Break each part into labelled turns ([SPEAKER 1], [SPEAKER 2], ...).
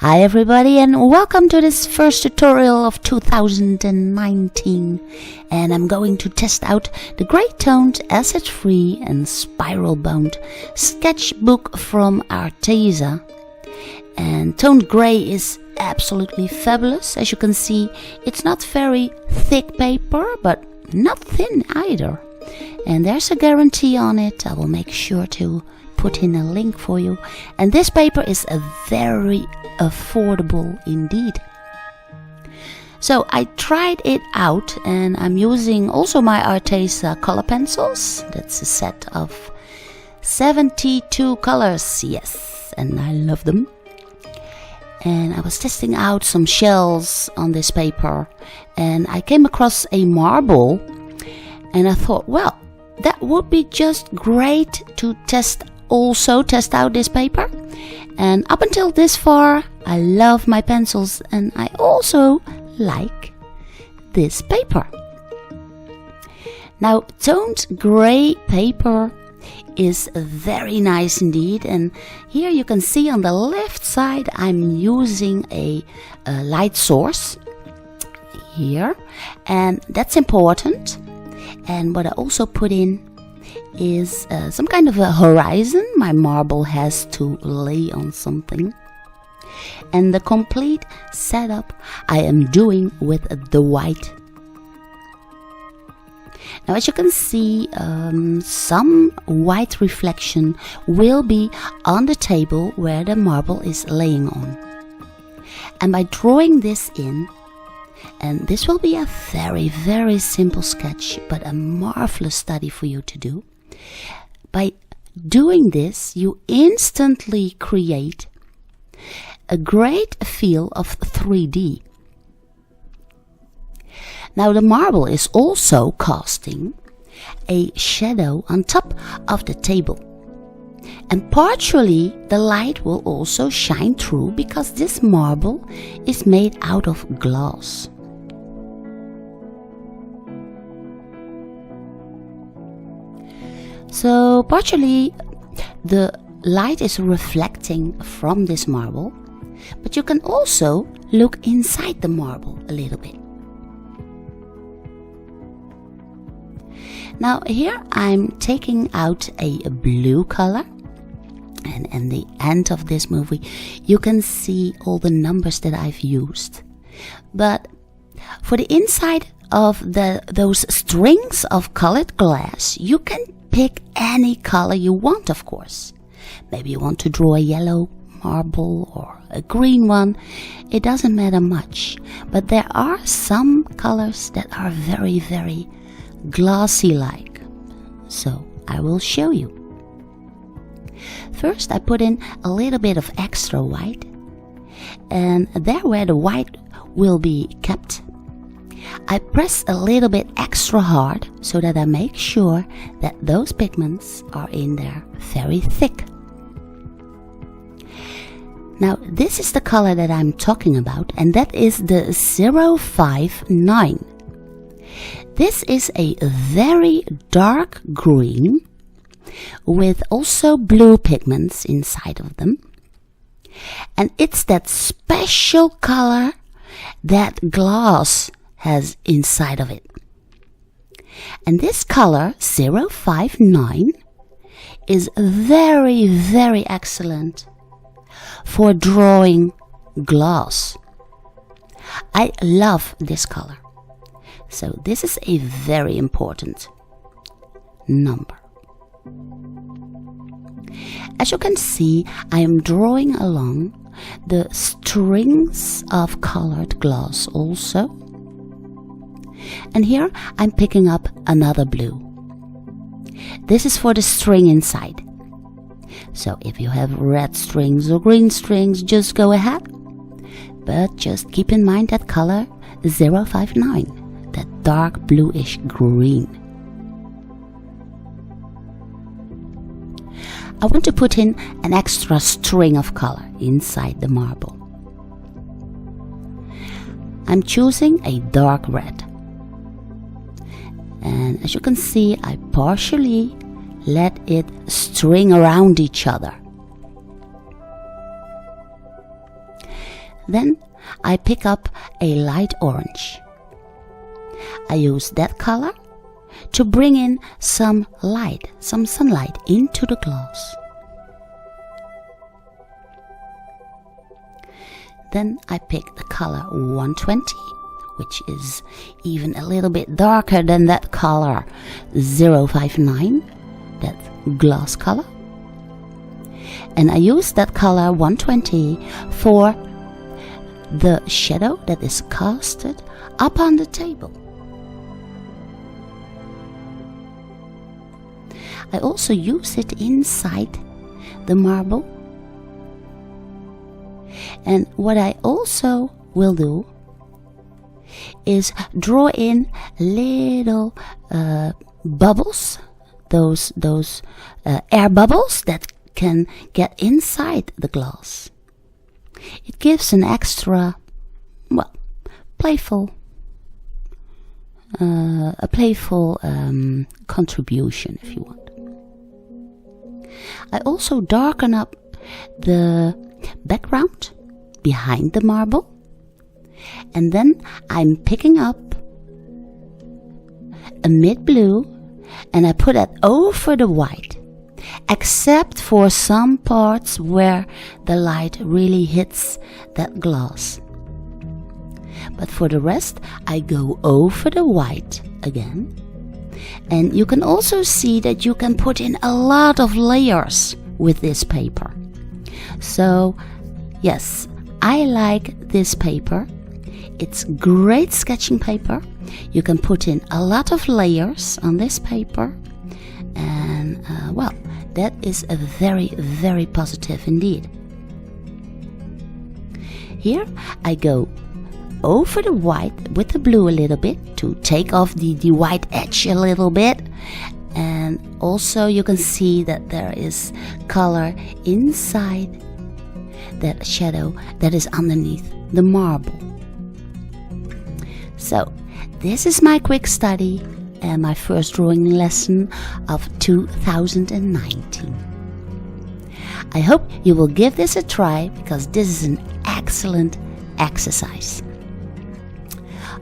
[SPEAKER 1] Hi everybody, and welcome to this first tutorial of 2019, and I'm going to test out the grey toned, acid free and spiral bound sketchbook from Arteza. And toned grey is absolutely fabulous. As you can see, it's not very thick paper, but not thin either, and there's a guarantee on it. I will make sure to put in a link for you, and this paper is a very affordable indeed. So I tried it out, and I'm using also my Arteza color pencils. That's a set of 72 colors, yes, and I love them. And I was testing out some shells on this paper, and I came across a marble, and I thought, well, that would be just great to test out this paper. And up until this far, I love my pencils, and I also like this paper. Now, toned grey paper is very nice indeed, and here you can see on the left side I'm using a light source here, and that's important. And what I also put in is some kind of a horizon. My marble has to lay on something, and the complete setup I am doing with the white. Now, as you can see, some white reflection will be on the table where the marble is laying on, and by drawing this in, and this will be a very simple sketch, but a marvelous study for you to do. By doing this, you instantly create a great feel of 3D. Now, the marble is also casting a shadow on top of the table, and partially the light will also shine through because this marble is made out of glass. So partially the light is reflecting from this marble, but you can also look inside the marble a little bit. Now here I'm taking out a blue color, and in the end of this movie you can see all the numbers that I've used. But for the inside of those strings of colored glass, you can pick any color you want, of course. Maybe you want to draw a yellow marble or a green one. It doesn't matter much, but there are some colors that are very glassy like. So I will show you. First, I put in a little bit of extra white, and there where the white will be kept, I press a little bit extra hard so that I make sure that those pigments are in there very thick. Now, this is the color that I'm talking about, and that is the 059. This is a very dark green with also blue pigments inside of them, and it's that special color that glass has inside of it. And this color 059 is very excellent for drawing glass. I love this color, so this is a very important number. As you can see, I am drawing along the strings of colored glass also. And here I'm picking up another blue. This is for the string inside. So if you have red strings or green strings, just go ahead. But just keep in mind that color 059, that dark bluish green. I want to put in an extra string of color inside the marble. I'm choosing a dark red. And as you can see, I partially let it string around each other. Then I pick up a light orange. I use that color to bring in some light, some sunlight into the glass. Then I pick the color 120, which is even a little bit darker than that color 059, that glass color. And I use that color 120 for the shadow that is casted up on the table. I also use it inside the marble. And what I also will do is draw in little bubbles, those air bubbles that can get inside the glass. It gives an extra, well, playful contribution, if you want. I also darken up the background behind the marble, and then I'm picking up a mid blue and I put it over the white, except for some parts where the light really hits that glass. But for the rest, I go over the white again. And you can also see that you can put in a lot of layers with this paper. So, yes, I like this paper. It's great sketching paper. You can put in a lot of layers on this paper. And, well, that is a very, very positive indeed. Here I go over the white with the blue a little bit to take off the white edge a little bit. And also you can see that there is color inside that shadow that is underneath the marble. So this is my quick study and my first drawing lesson of 2019. I hope you will give this a try because this is an excellent exercise.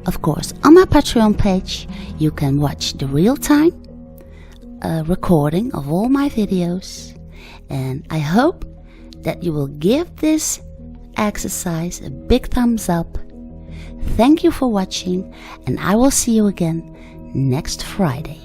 [SPEAKER 1] Of course, on my Patreon page you can watch the real-time recording of all my videos, and I hope that you will give this exercise a big thumbs up. Thank you for watching, and I will see you again next Friday.